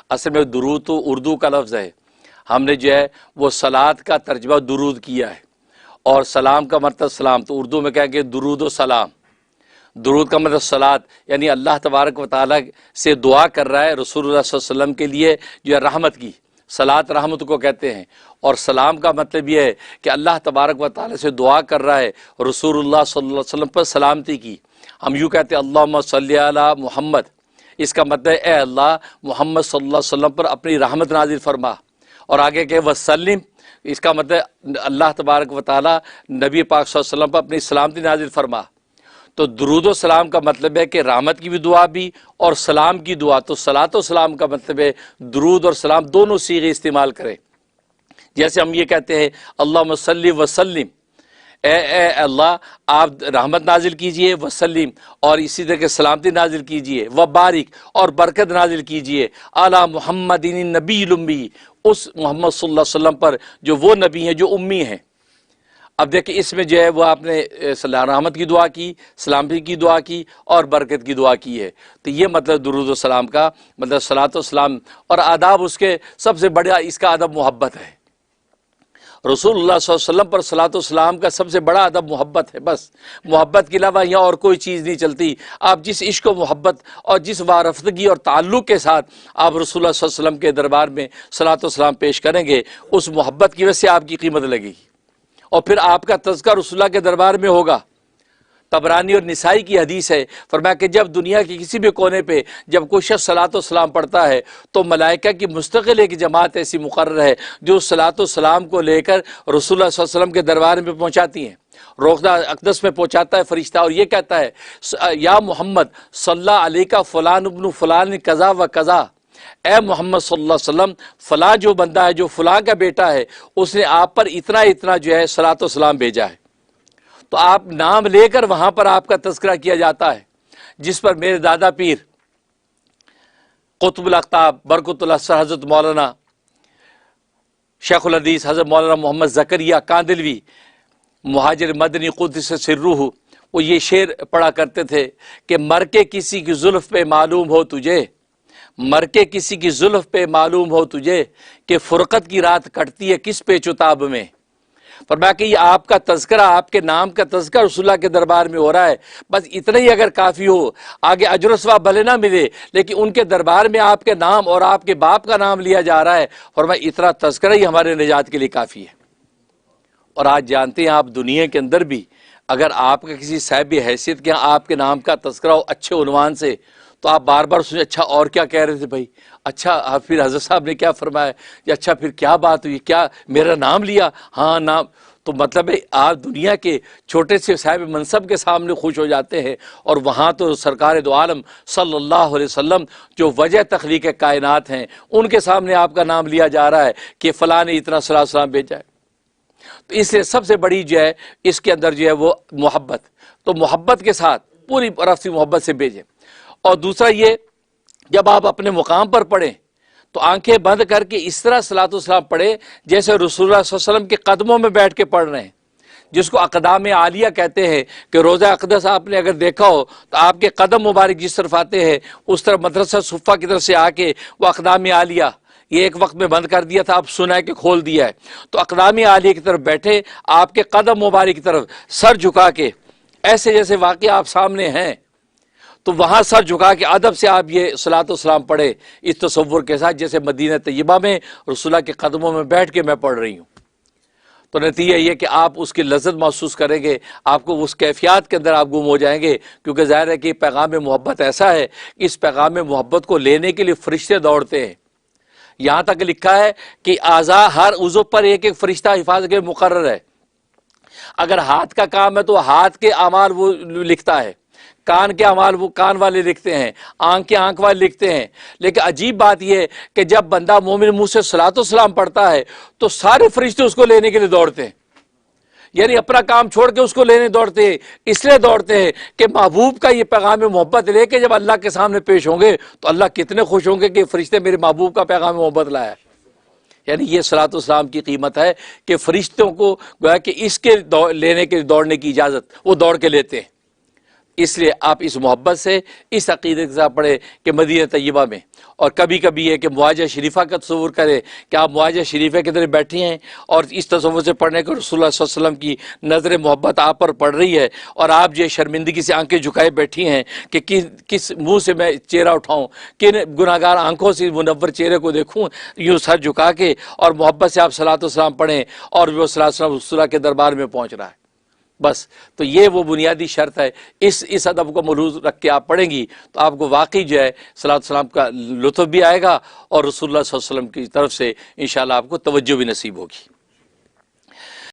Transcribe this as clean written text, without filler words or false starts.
असल में दुरूद तो उर्दू का लफ्ज़ है, हमने जो है वो सलात का तर्जमा दुरूद किया है, और सलाम का मतलब सलाम, तो उर्दू में कहेंगे दुरूद व सलाम। दुरूद का मतलब सलात, यानी अल्लाह तबारक व तआला से दुआ कर रहा है रसूलुल्लाह सल्लल्लाहु अलैहि वसल्लम के लिए जो है रहमत की, सलात रहमत को कहते हैं। और सलाम का मतलब यह है कि अल्लाह तबारक व तआला से दुआ कर रहा है रसूलुल्लाह सल्लल्लाहु अलैहि वसल्लम पर सलामती की। हम यूँ कहते हैं अल्लाहुम्मा सल्ली अला मुहम्मद, इसका मतलब ए अल्लाह मोहम्मद सल्लल्लाहु अलैहि वसल्लम पर अपनी रहमत नाजिल फरमा। और आगे के वसल्लिम, इसका मतलब अल्लाह तबारक व तआला नबी पाक सल्लल्लाहु अलैहि वसल्लम पर अपनी सलामती नाजिल फरमा। तो दुरूद व सलाम का मतलब है कि रहमत की भी दुआ भी और सलाम की दुआ। तो सलात व सलाम का मतलब है दुरूद और सलाम दोनों सीगे इस्तेमाल करें। जैसे हम ये कहते हैं अल्लाहुम्मा सल्ली वसल्लिम, ए अल्लाह आप रहमत नाजिल कीजिए, वसल्लिम और इसी तरह के सलामती नाजिल कीजिए, व बारिक और बरकत नाजिल कीजिए अला मुहम्मदिन नबील उम्मी, उस मोहम्मद सल्लल्लाहु अलैहि वसल्लम पर जो वो नबी हैं जो उम्मी हैं। अब देखिए इसमें जो है वो आपने रहमत की दुआ की, सलामती की दुआ की और बरकत की दुआ की है। तो ये मतलब दुरूद व सलाम का मतलब सलात व सलाम। और आदाब उसके सबसे बड़ा इसका अदब मोहब्बत है। रसूलुल्लाह सल्लल्लाहु अलैहि वसल्लम पर सलात व सलाम का सबसे बड़ा अदब मोहब्बत है। बस मोहब्बत के अलावा यहाँ और कोई चीज़ नहीं चलती। आप जिस इश्क व मोहब्बत और जिस वारफ़तगी और ताल्लुक़ के साथ आप रसूलुल्लाह सल्लल्लाहु अलैहि वसल्लम के दरबार में सलात व सलाम पेश करेंगे, उस मोहब्बत की वजह से आपकी कीमत लगेगी और फिर आपका तज़किरा रसूलुल्लाह के दरबार में होगा। तबरानी और निसाई की हदीस है, फरमाया कि जब दुनिया के किसी भी कोने पे जब कोई शख्स सलात व सलाम पढ़ता है तो मलाइका की मुस्तकिल एक जमात ऐसी मुकर्रर है जो सलात व सलाम को लेकर रसूलुल्लाह सल्लल्लाहु अलैहि वसल्लम के दरबार में पहुँचाती हैं। रोज़ा अक़दस में पहुँचाता है फरिश्ता और ये कहता है या मोहम्मद सल्ला अलैका फ़लान इब्नु फ़लान कज़ा व कज़ा, ए मोहम्मद सल्लल्लाहु अलैहि वसल्लम फ़लाँ जो बंदा है जो फ़लाँ का बेटा है उसने आप पर इतना इतना जो है सलात व सलाम भेजा है। तो आप नाम लेकर वहाँ पर आपका तज़किरा किया जाता है, जिस पर मेरे दादा पीर क़ुतबुल अक़ताब बरकतुल असर हज़रत मौलाना शेखुल हदीस हज़रत मौलाना मोहम्मद ज़करिया कांदिलवी मुहाजिर मदनी क़ुद्दस सिर्रुहु, वो ये शेर पढ़ा करते थे कि मर के किसी की जुल्फ़ पे मालूम हो तुझे, मर के किसी की जुल्फ़ पे मालूम हो तुझे कि फ़ुरक़त की रात कटती है किस पेचुताब में। फरमाया कि आपका तज़किरा, आपके नाम का तज़किरा रसूलुल्लाह के दरबार में हो रहा है, बस इतना ही अगर काफ़ी हो, आगे अजर व सवाब भले ना मिले लेकिन उनके दरबार में आपके नाम और आपके बाप का नाम लिया जा रहा है। फरमाया इतना तज़किरा ही हमारे निजात के लिए काफ़ी है। और आज जानते हैं आप दुनिया के अंदर भी अगर आपका किसी साहिब हैसियत के यहाँ आपके नाम का तज़किरा हो अच्छे उन्वान से, तो आप बार बार सोचें अच्छा और क्या कह रहे थे भाई, अच्छा फिर हज़रत साहब ने क्या फरमाया, या अच्छा फिर क्या बात हुई, क्या मेरा नाम लिया, हाँ नाम। तो मतलब है आप दुनिया के छोटे से साहिब मनसब के सामने खुश हो जाते हैं और वहाँ तो सरकार दो आलम सल्लल्लाहु अलैहि वसल्लम जो वजह तख्लीक़ कायनात हैं उनके सामने आपका नाम लिया जा रहा है कि फ़लाँ ने इतना सलात सलाम भेजा है। तो इसलिए सबसे बड़ी जो है इसके अंदर जो है वो मोहब्बत, तो मोहब्बत के साथ पूरी तरफ से मोहब्बत से भेजें। और दूसरा ये, जब आप अपने मुकाम पर पढ़ें तो आंखें बंद करके इस तरह सलात व सलाम पढ़े जैसे रसूलुल्लाह सल्लल्लाहु अलैहि वसल्लम के कदमों में बैठ के पढ़ रहे हैं, जिसको अक़दाम आलिया कहते हैं कि रोज़ा अक़दस आपने अगर देखा हो तो आपके कदम मुबारक जिस तरफ आते हैं उस तरफ मदरसा सुफ़ा की तरफ से आके वो अक़दाम आलिया, ये एक वक्त में बंद कर दिया था, अब सुना के खोल दिया है, तो अक़दाम आलिया की तरफ बैठे आपके कदम मुबारक की तरफ सर झुका के ऐसे जैसे वाक़ई आप सामने हैं, तो वहाँ सर झुका के अदब से आप ये सलात व सलाम पढ़े इस तसव्वुर के साथ जैसे मदीना तय्यबा में रसूलुल्लाह के कदमों में बैठ के मैं पढ़ रही हूँ। तो नतीजा ये कि आप उसकी लज़्ज़त महसूस करेंगे, आपको उस कैफियत के अंदर आप गुम हो जाएंगे, क्योंकि ज़ाहिर है कि पैगाम मोहब्बत ऐसा है कि इस पैगाम मोहब्बत को लेने के लिए फ़रिश्ते दौड़ते हैं। यहाँ तक लिखा है कि आज़ा हर उज़्व पर एक एक फ़रिश्ता हिफाज़त के मुकर्रर है। अगर हाथ का काम है तो हाथ के अमाल वो लिखता है, कान के अमाल वो कान वाले लिखते हैं, आँख के आँख वाले लिखते हैं। लेकिन अजीब बात यह है कि जब बंदा मोमिन मुँह से सलातो सलाम पढ़ता है तो सारे फरिश्ते उसको लेने के लिए दौड़ते हैं, यानी अपना काम छोड़ के उसको लेने दौड़ते हैं। इसलिए दौड़ते हैं कि महबूब का ये पैगाम मोहब्बत लेके जब अल्लाह के सामने पेश होंगे तो अल्लाह कितने खुश होंगे कि फरिश्ते मेरे महबूब का पैगाम मोहब्बत लाया है। यानी ये सलात व सलाम की कीमत है कि फरिश्तों को गोया कि इसके लेने के दौड़ने की इजाज़त वो दौड़ के लेते हैं। इसलिए आप इस मोहब्बत से, इस अक़ीदे के साथ पढ़े कि मदीना तय्यबा में, और कभी कभी ये कि मुआजा शरीफा का तसव्वुर करें कि आप मुआजा शरीफा की तरह बैठी हैं और इस तसव्वुर से पढ़ने को रसूलुल्लाह सल्लल्लाहु अलैहि वसल्लम की नज़र मोहब्बत आप पर पड़ रही है और आप जो शर्मिंदगी से आंखें झुकाए बैठी हैं कि किस मुंह से मैं चेहरा उठाऊं, किन गुनाहगार आंखों से मुनव्वर चेहरे को देखूं, यूँ सर झुका के और मोहब्बत से आप सलात व सलाम पढ़ें और वो सलात व सलाम रसूलुल्लाह के दरबार में पहुँच रहा है। बस तो ये वो बुनियादी शर्त है। इस अदब को मलूज़ रख के आप पढ़ेंगी तो आपको वाकई जो है सलात सलाम का लुत्फ़ भी आएगा और रसूलुल्लाह सल्लल्लाहु अलैहि वसल्लम की तरफ से इंशाअल्लाह आपको तवज्जो भी नसीब होगी।